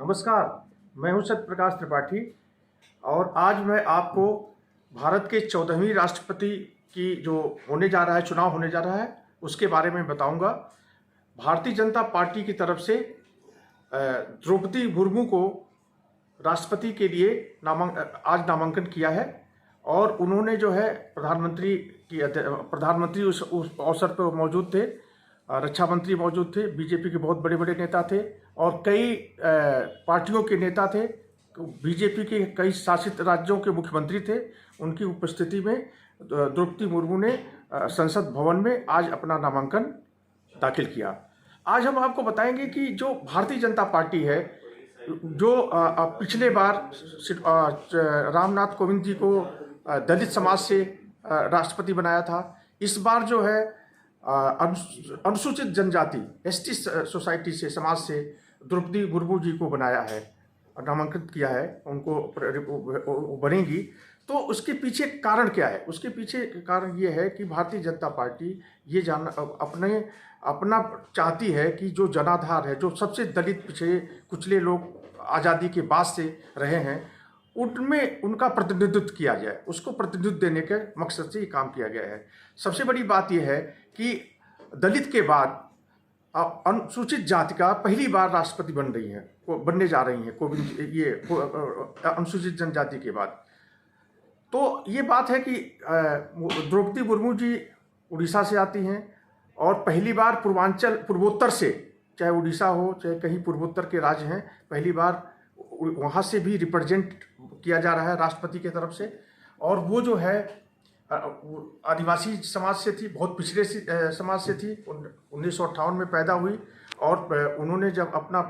नमस्कार, मैं हूं सत्य प्रकाश त्रिपाठी और आज मैं आपको भारत के 14वीं राष्ट्रपति की जो होने जा रहा है, चुनाव होने जा रहा है, उसके बारे में बताऊंगा। भारतीय जनता पार्टी की तरफ से द्रौपदी मुर्मू को राष्ट्रपति के लिए आज नामांकन किया है और उन्होंने जो है प्रधानमंत्री उस अवसर पर मौजूद थे, रक्षा मंत्री मौजूद थे, बीजेपी के बहुत बड़े बड़े नेता थे और कई पार्टियों के नेता थे। बीजेपी के कई शासित राज्यों के मुख्यमंत्री थे। उनकी उपस्थिति में द्रौपदी मुर्मू ने संसद भवन में आज अपना नामांकन दाखिल किया। आज हम आपको बताएंगे कि जो भारतीय जनता पार्टी है, जो पिछले बार रामनाथ कोविंद जी को दलित समाज से राष्ट्रपति बनाया था, इस बार जो है अनुसूचित जनजाति एसटी सोसाइटी से, समाज से द्रौपदी मुर्मू जी को बनाया है, नामांकित किया है, उनको बनेगी। तो उसके पीछे कारण क्या है? उसके पीछे कारण ये है कि भारतीय जनता पार्टी ये अपना चाहती है कि जो जनाधार है, जो सबसे दलित पिछड़े कुचले लोग आज़ादी के बाद से रहे हैं, उनमें उनका प्रतिनिधित्व किया जाए। उसको प्रतिनिधित्व देने के मकसद से ये काम किया गया है। सबसे बड़ी बात यह है कि दलित के बाद अनुसूचित जाति का पहली बार राष्ट्रपति बनने जा रही हैं कोविंद, ये अनुसूचित जनजाति के बाद। तो ये बात है कि द्रौपदी मुर्मू जी उड़ीसा से आती हैं और पहली बार पूर्वोत्तर से, चाहे उड़ीसा हो चाहे कहीं पूर्वोत्तर के राज्य हैं, पहली बार वहाँ से भी रिप्रेजेंट किया जा रहा है राष्ट्रपति की तरफ से। और वो जो है आदिवासी समाज से थी, बहुत पिछड़े समाज से थी। 1958 में पैदा हुई और उन्होंने जब अपना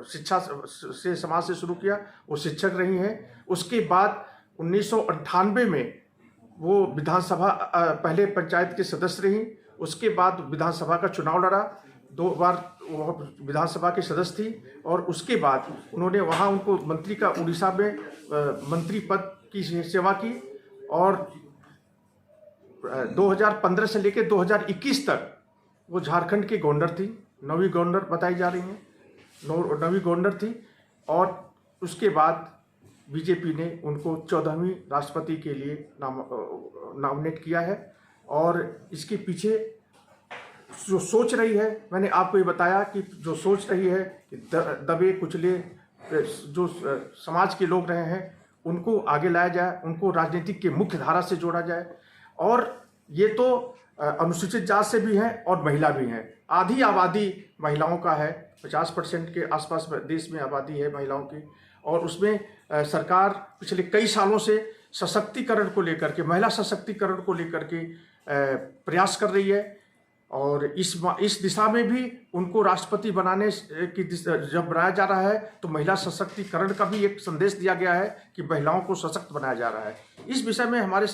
शिक्षा से समाज से शुरू किया, वो शिक्षक रही हैं। उसके बाद 1998 में वो विधानसभा, पहले पंचायत के सदस्य रहीं, उसके बाद विधानसभा का चुनाव लड़ा, 2 बार वह विधानसभा के सदस्य थी और उसके बाद उन्होंने वहाँ उनको मंत्री का, उड़ीसा में मंत्री पद की सेवा की और 2015 से लेकर 2021 तक वो झारखंड के गवर्नर थी, 9वीं गवर्नर बताई जा रही हैं, 9वीं गवर्नर थी। और उसके बाद बीजेपी ने उनको 14वीं राष्ट्रपति के लिए नॉमिनेट किया है। और इसके पीछे जो सोच रही है, मैंने आपको ये बताया कि जो सोच रही है कि दबे कुचले जो समाज के लोग रहे हैं, उनको आगे लाया जाए, उनको राजनीतिक के मुख्य धारा से जोड़ा जाए। और ये तो अनुसूचित जाति से भी हैं और महिला भी हैं। आधी आबादी महिलाओं का है, 50% के आसपास देश में आबादी है महिलाओं की। और उसमें सरकार पिछले कई सालों से सशक्तिकरण को लेकर के, महिला सशक्तिकरण को लेकर के प्रयास कर रही है। और इस दिशा में भी उनको राष्ट्रपति बनाने की जब बनाया जा रहा है तो महिला सशक्तिकरण का भी एक संदेश दिया गया है कि महिलाओं को सशक्त बनाया जा रहा है। इस विषय में हमारे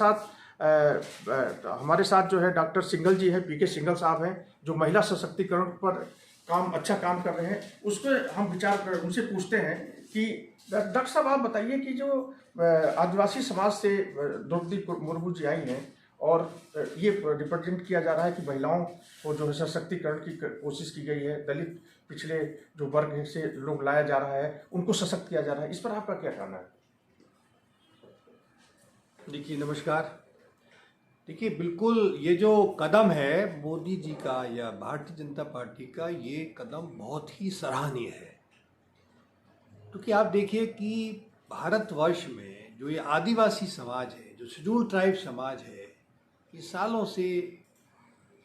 साथ जो है डॉक्टर सिंघल जी हैं, पीके सिंघल साहब हैं, जो महिला सशक्तिकरण पर अच्छा काम कर रहे हैं। उस पर हम विचार कर उनसे पूछते हैं कि डॉक्टर साहब आप बताइए कि जो आदिवासी समाज से द्रौपदी मुर्मू जी आई हैं और ये रिप्रेजेंट किया जा रहा है कि महिलाओं को जो है सशक्तिकरण की कोशिश की गई है, दलित पिछले जो वर्ग से लोग लाया जा रहा है, उनको सशक्त किया जा रहा है, इस पर आपका क्या कहना है? देखिए, नमस्कार। देखिए, बिल्कुल ये जो कदम है मोदी जी का या भारतीय जनता पार्टी का, ये कदम बहुत ही सराहनीय है। क्योंकि आप देखिए कि भारतवर्ष में जो ये आदिवासी समाज है, जो शेड्यूल ट्राइब समाज है, ये सालों से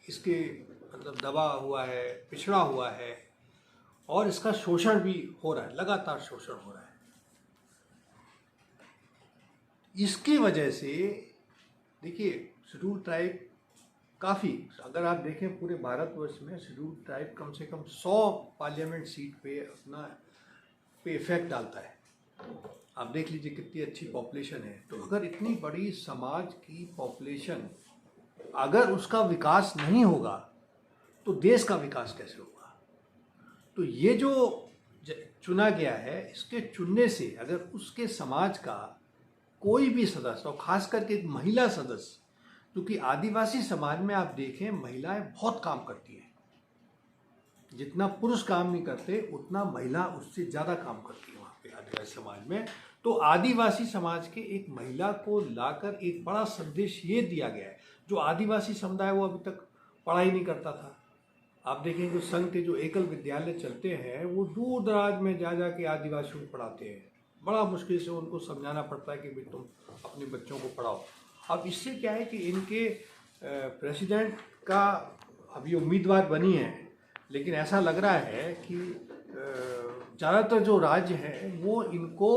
इसके मतलब दबा हुआ है, पिछड़ा हुआ है और इसका शोषण भी हो रहा है, लगातार शोषण हो रहा है। इसकी वजह से देखिए शेड्यूल ट्राइब काफ़ी, अगर आप देखें पूरे भारतवर्ष में शेड्यूल ट्राइब कम से कम 100 पार्लियामेंट सीट पे अपना इफेक्ट डालता है। आप देख लीजिए कितनी अच्छी पॉपुलेशन है। तो अगर इतनी बड़ी समाज की पॉपुलेशन, अगर उसका विकास नहीं होगा तो देश का विकास कैसे होगा? तो ये जो चुना गया है, इसके चुनने से अगर उसके समाज का कोई भी सदस्य, और खास करके एक महिला सदस्य, क्योंकि आदिवासी समाज में आप देखें महिलाएं बहुत काम करती हैं, जितना पुरुष काम नहीं करते उतना महिला उससे ज़्यादा काम करती है वहाँ पे आदिवासी समाज में। तो आदिवासी समाज के एक महिला को लाकर एक बड़ा संदेश ये दिया गया है, जो आदिवासी समुदाय वो अभी तक पढ़ाई नहीं करता था। आप देखेंगे जो संघ के जो एकल विद्यालय चलते हैं वो दूर दराज में जा जा के आदिवासियों को पढ़ाते हैं। बड़ा मुश्किल से उनको समझाना पड़ता है कि भाई तुम अपने बच्चों को पढ़ाओ। अब इससे क्या है कि इनके प्रेसिडेंट का अभी उम्मीदवार बनी है, लेकिन ऐसा लग रहा है कि ज़्यादातर जो राज्य हैं वो इनको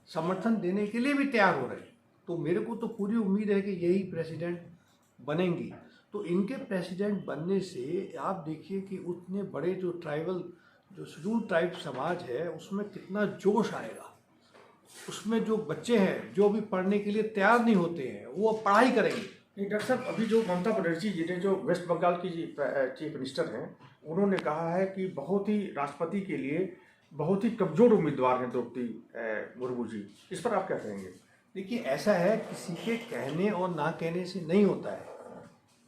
समर्थन देने के लिए भी तैयार हो रहे हैं। तो मेरे को तो पूरी उम्मीद है कि यही प्रेसिडेंट बनेंगी। तो इनके प्रेसिडेंट बनने से आप देखिए कि उतने बड़े जो ट्राइबल जो शेड्यूल ट्राइब समाज है उसमें कितना जोश आएगा। उसमें जो बच्चे हैं जो अभी पढ़ने के लिए तैयार नहीं होते हैं वो अब पढ़ाई करेंगे। नहीं डॉक्टर साहब, अभी जो ममता बनर्जी जी ने, जो वेस्ट बंगाल की चीफ मिनिस्टर हैं, उन्होंने कहा है कि बहुत ही राष्ट्रपति के लिए बहुत ही कमजोर उम्मीदवार हैं द्रौपदी मुर्मू जी। इस पर आप क्या कहेंगे? देखिए ऐसा है, किसी के कहने और ना कहने से नहीं होता है।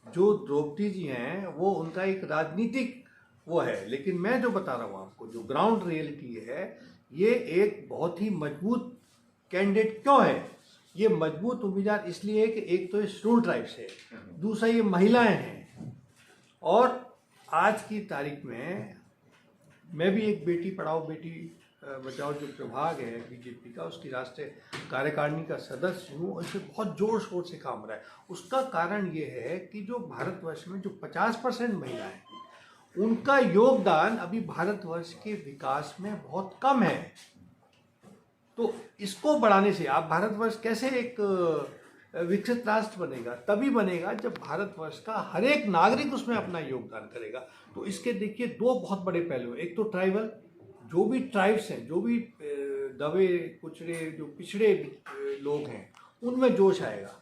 जो द्रौपदी जी हैं वो उनका एक राजनीतिक वो है, लेकिन मैं जो बता रहा हूँ आपको जो ग्राउंड रियलिटी है, ये एक बहुत ही मजबूत कैंडिडेट क्यों है। ये मजबूत उम्मीदवार इसलिए है कि एक तो ये शेड्यूल ट्राइब्स है, दूसरा ये महिलाएं हैं। और आज की तारीख में मैं भी एक बेटी पढ़ाओ बेटी बचाओ जो प्रभाग है बीजेपी का, उसकी राष्ट्रीय कार्यकारिणी का सदस्य हूँ और इसे बहुत जोर शोर से काम रहा है। उसका कारण ये है कि जो भारतवर्ष में जो 50% महिलाएं हैं उनका योगदान अभी भारतवर्ष के विकास में बहुत कम है। तो इसको बढ़ाने से आप भारतवर्ष कैसे एक विकसित राष्ट्र बनेगा? तभी बनेगा जब भारतवर्ष का हर एक नागरिक उसमें अपना योगदान करेगा। तो इसके देखिए दो बहुत बड़े पहलू हैं। एक तो ट्राइबल, जो भी ट्राइब्स हैं, जो भी दबे कुचड़े जो पिछड़े लोग हैं उनमें जोश आएगा,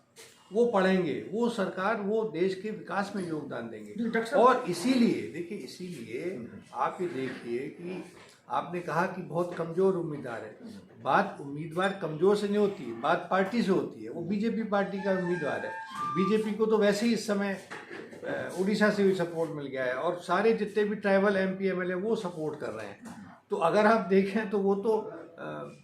वो पढ़ेंगे, वो सरकार वो देश के विकास में योगदान देंगे। और इसीलिए देखिए, इसीलिए आप ये देखिए कि आपने कहा कि बहुत कमज़ोर उम्मीदवार है। बात उम्मीदवार कमज़ोर से नहीं होती है, बात पार्टी से होती है। वो बीजेपी पार्टी का उम्मीदवार है। बीजेपी को तो वैसे ही इस समय उड़ीसा से भी सपोर्ट मिल गया है और सारे जितने भी ट्राइबल एमपी एमएलए वो सपोर्ट कर रहे हैं। तो अगर आप देखें तो वो तो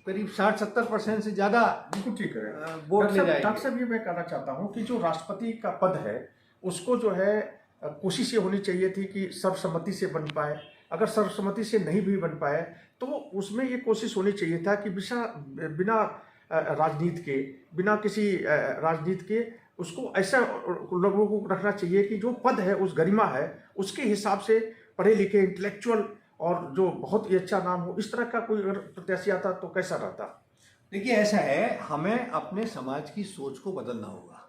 करीब 60-70% से ज़्यादा बिल्कुल ठीक है वोट ले जाएंगे। डॉक्टर साहब, ये मैं कहना चाहता हूँ कि जो राष्ट्रपति का पद है उसको जो है कोशिश ये होनी चाहिए थी कि सर्वसम्मति से बन पाए। अगर सर्वसम्मति से नहीं भी बन पाए तो उसमें ये कोशिश होनी चाहिए था कि बिना राजनीति के, बिना किसी राजनीति के उसको ऐसा लोगों को रखना चाहिए कि जो पद है उस गरिमा है उसके हिसाब से पढ़े लिखे इंटेलेक्चुअल और जो बहुत ही अच्छा नाम हो, इस तरह का कोई अगर प्रत्याशी आता तो कैसा रहता? देखिए ऐसा है, हमें अपने समाज की सोच को बदलना होगा।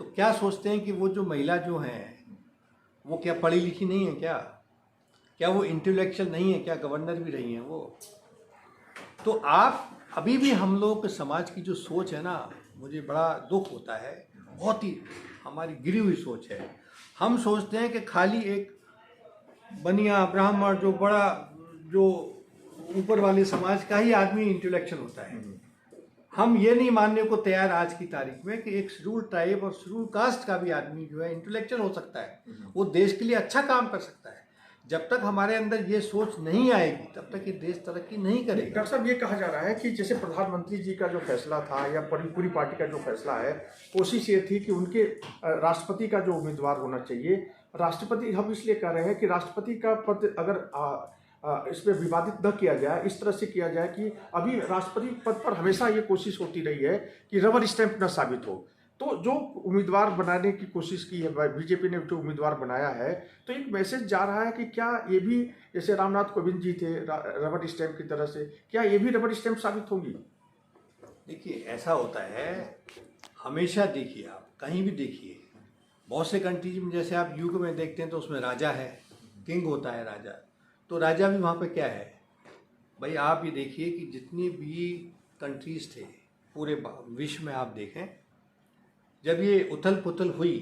तो क्या सोचते हैं कि वो जो महिला जो हैं वो क्या पढ़ी लिखी नहीं है क्या वो इंटेलेक्चुअल नहीं है क्या? गवर्नर भी रही हैं वो। तो आप अभी भी हम लोग के समाज की जो सोच है ना, मुझे बड़ा दुख होता है। बहुत ही हमारी गिरी हुई सोच है। हम सोचते हैं कि खाली एक बनिया ब्राह्मण जो बड़ा जो ऊपर वाले समाज का ही आदमी इंटेलेक्चुअल होता है। हम ये नहीं मानने को तैयार आज की तारीख में कि एक शेड्यूल ट्राइब और शेड्यूल कास्ट का भी आदमी जो है इंटेलेक्चुअल हो सकता है, वो देश के लिए अच्छा काम कर सकता है। जब तक हमारे अंदर ये सोच नहीं आएगी तब तक ये देश तरक्की नहीं करेगा। डॉक्टर साहब, ये कहा जा रहा है कि जैसे प्रधानमंत्री जी का जो फैसला था या पूरी पार्टी का जो फैसला है, कोशिश ये थी कि उनके राष्ट्रपति का जो उम्मीदवार होना चाहिए, राष्ट्रपति हम इसलिए कह रहे हैं कि राष्ट्रपति का पद अगर इस पर विवादित न किया जाए, इस तरह से किया जाए कि अभी राष्ट्रपति पद पर हमेशा ये कोशिश होती रही है कि रबर स्टैंप न साबित हो। तो जो उम्मीदवार बनाने की कोशिश की है बीजेपी ने, जो उम्मीदवार बनाया है, तो एक मैसेज जा रहा है कि क्या ये भी जैसे रामनाथ कोविंद जी थे रबर स्टैंप की तरह से, क्या ये भी रबर स्टैंप साबित होंगी? देखिए ऐसा होता है, हमेशा देखिए, आप कहीं भी देखिए, बहुत से कंट्रीज में जैसे आप यूके में देखते हैं तो उसमें राजा है, किंग होता है राजा। तो राजा भी वहाँ पे क्या है भाई? आप ये देखिए कि जितनी भी कंट्रीज थे पूरे विश्व में, आप देखें जब ये उथल पुथल हुई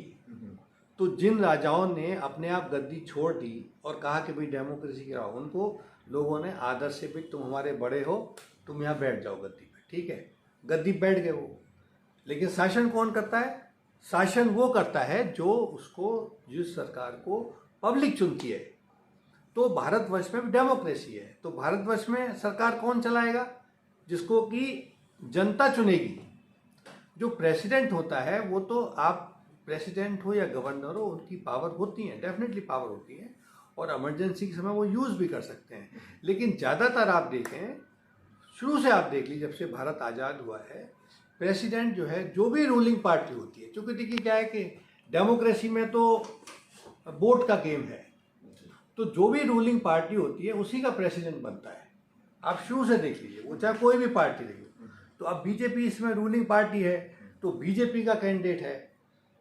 तो जिन राजाओं ने अपने आप गद्दी छोड़ दी और कहा कि भाई डेमोक्रेसी गिराओ, उनको लोगों ने आदर से, भाई तुम हमारे बड़े हो, तुम यहाँ बैठ जाओ गद्दी पे, ठीक है, गद्दी बैठ गए वो। लेकिन शासन कौन करता है? शासन वो करता है जो उसको, जिस सरकार को पब्लिक चुनती है। तो भारतवर्ष में भी डेमोक्रेसी है, तो भारतवर्ष में सरकार कौन चलाएगा? जिसको कि जनता चुनेगी। जो प्रेसिडेंट होता है वो तो आप प्रेसिडेंट हो या गवर्नर हो, उनकी पावर होती है, डेफिनेटली पावर होती है, और इमरजेंसी के समय वो यूज़ भी कर सकते हैं। लेकिन ज़्यादातर आप देखें, शुरू से आप देख लीजिए, जब से भारत आज़ाद हुआ है, प्रेसिडेंट जो है, जो भी रूलिंग पार्टी होती है, क्योंकि देखिए क्या है कि डेमोक्रेसी में तो वोट का गेम है, तो जो भी रूलिंग पार्टी होती है उसी का प्रेसिडेंट बनता है। आप शुरू से देख लीजिए, वो चाहे कोई भी पार्टी रही हो। तो अब बीजेपी इसमें रूलिंग पार्टी है, तो बीजेपी का कैंडिडेट है,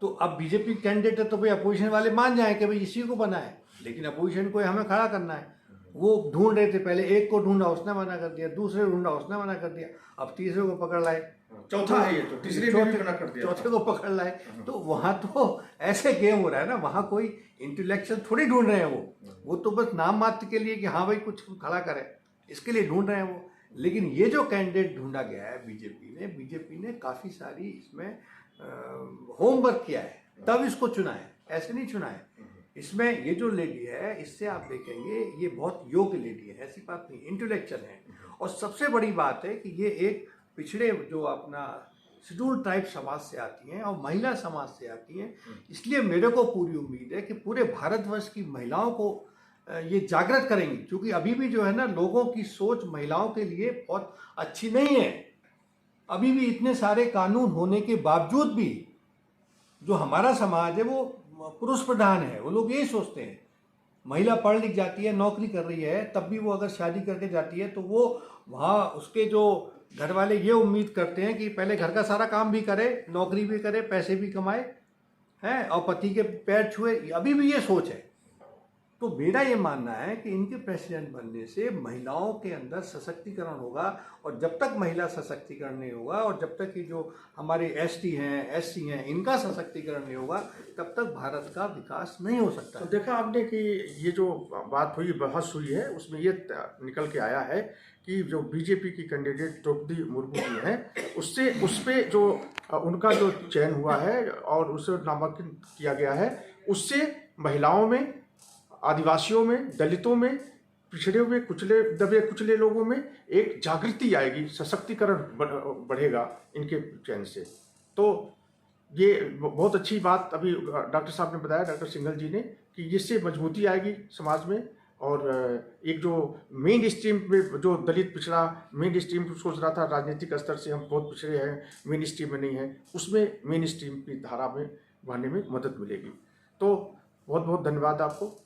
तो अब बीजेपी कैंडिडेट है तो भाई अपोजिशन वाले मान जाए कि भाई इसी को बना है, लेकिन अपोजिशन को हमें खड़ा करना है। वो ढूंढ रहे थे, पहले एक को ढूंढा, उसने मना कर दिया, दूसरे ढूंढा, उसने मना कर दिया, अब तीसरे को पकड़ लाए, चौथा है ये, तो तीसरे ने भी मना कर दिया, चौथे को पकड़ लाए। तो वहाँ तो ऐसे गेम हो रहा है ना, वहाँ कोई इंटेलेक्चुअल थोड़ी ढूंढ रहे हैं वो तो बस नाम मात्र के लिए कि हाँ भाई कुछ खड़ा करें, इसके लिए ढूंढ रहे हैं वो। लेकिन ये जो कैंडिडेट ढूंढा गया है बीजेपी ने काफ़ी सारी इसमें होमवर्क किया है, तब इसको चुना है, ऐसे नहीं चुना है। इसमें ये जो लेडी है, इससे आप देखेंगे ये बहुत योग्य लेडी है, ऐसी बात नहीं, इंटेलेक्चुअल है। और सबसे बड़ी बात है कि ये एक पिछड़े जो अपना शेड्यूल ट्राइब समाज से आती हैं और महिला समाज से आती हैं, इसलिए मेरे को पूरी उम्मीद है कि पूरे भारतवर्ष की महिलाओं को ये जागृत करेंगी, क्योंकि अभी भी जो है ना, लोगों की सोच महिलाओं के लिए बहुत अच्छी नहीं है। अभी भी इतने सारे कानून होने के बावजूद भी जो हमारा समाज है वो पुरुष प्रधान है। वो लोग यही सोचते हैं, महिला पढ़ लिख जाती है, नौकरी कर रही है, तब भी वो अगर शादी करके जाती है तो वो वहाँ उसके जो घर वाले ये उम्मीद करते हैं कि पहले घर का सारा काम भी करे, नौकरी भी करे, पैसे भी कमाए हैं, और पति के पैर छुए। अभी भी ये सोच है। तो मेरा ये मानना है कि इनके प्रेसिडेंट बनने से महिलाओं के अंदर सशक्तिकरण होगा, और जब तक महिला सशक्तिकरण नहीं होगा और जब तक ये जो हमारे एसटी हैं, एससी हैं, इनका सशक्तिकरण नहीं होगा, तब तक भारत का विकास नहीं हो सकता। तो देखा आपने कि ये जो बात हुई, बहस हुई है, उसमें ये निकल के आया है कि जो बीजेपी की कैंडिडेट द्रौपदी मुर्मू जी हैं, उस पे जो उनका जो चयन हुआ है और उसे नामांकन किया गया है, उससे महिलाओं में, आदिवासियों में, दलितों में, पिछड़े हुए, कुचले दबे कुचले लोगों में एक जागृति आएगी, सशक्तिकरण बढ़ेगा इनके चयन से। तो ये बहुत अच्छी बात अभी डॉक्टर साहब ने बताया, डॉक्टर सिंघल जी ने, कि इससे मजबूती आएगी समाज में, और एक जो मेन स्ट्रीम में जो दलित पिछड़ा मेन स्ट्रीम सोच रहा था, राजनीतिक स्तर से हम बहुत पिछड़े हैं, मेन स्ट्रीम में नहीं है, उसमें मेन स्ट्रीम की धारा में बढ़ने में मदद मिलेगी। तो बहुत बहुत धन्यवाद आपको।